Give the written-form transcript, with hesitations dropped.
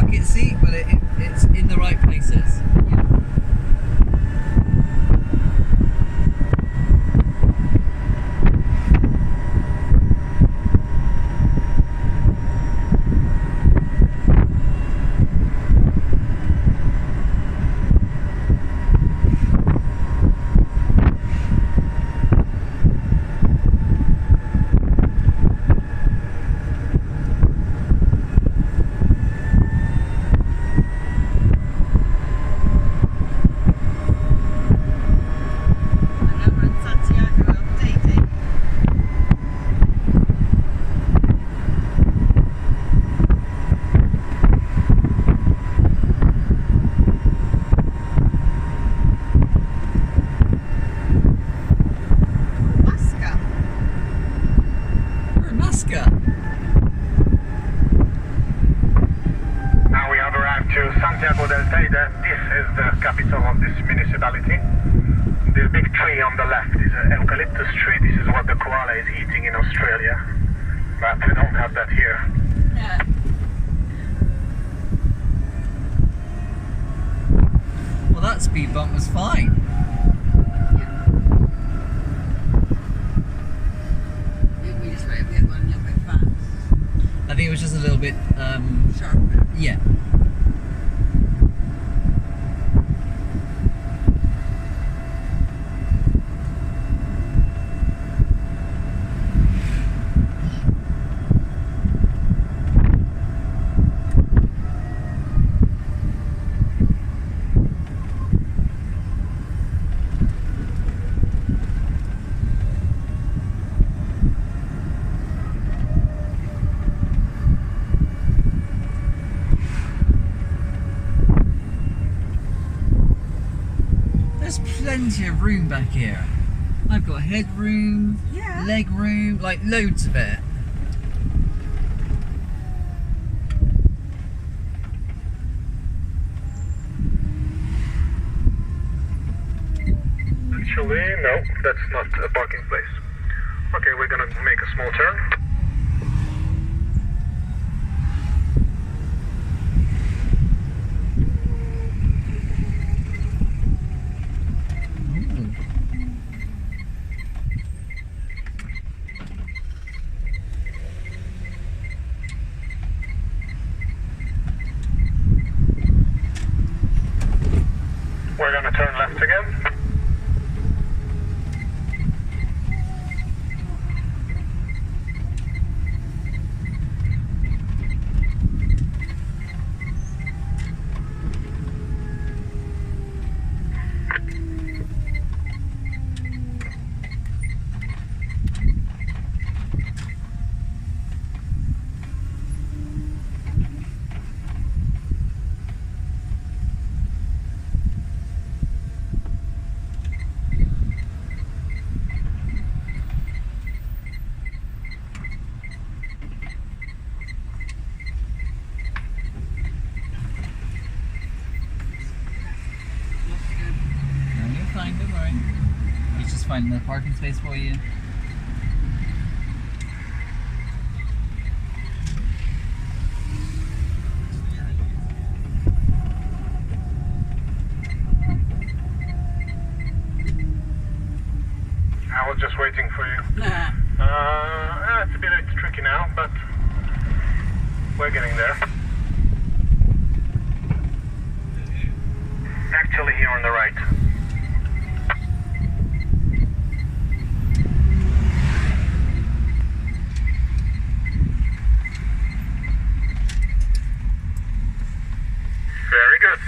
bucket seat, but it's in the right places. Santiago updating. Masca. We're in Masca. Now we have arrived to Santiago del Teide. This is the capital of this municipality. The big tree on the left is an eucalyptus tree. This is what the koala is eating in Australia. But we don't have that here. Yeah. Well, that speed bump was fine. We just might have gone a little bit fast. I think it was just a little bit, Sharper. yeah. There's plenty of room back here. I've got headroom, Yeah. leg room, like loads of it. Actually, no, that's not a parking place. Okay, we're gonna make a small turn. Ooh. We're gonna turn left again. No, you're fine, don't worry. He's just finding the parking space for you. I was just waiting for you. Nah. It's a bit tricky now, but we're getting there. Actually, here on the right. Very good.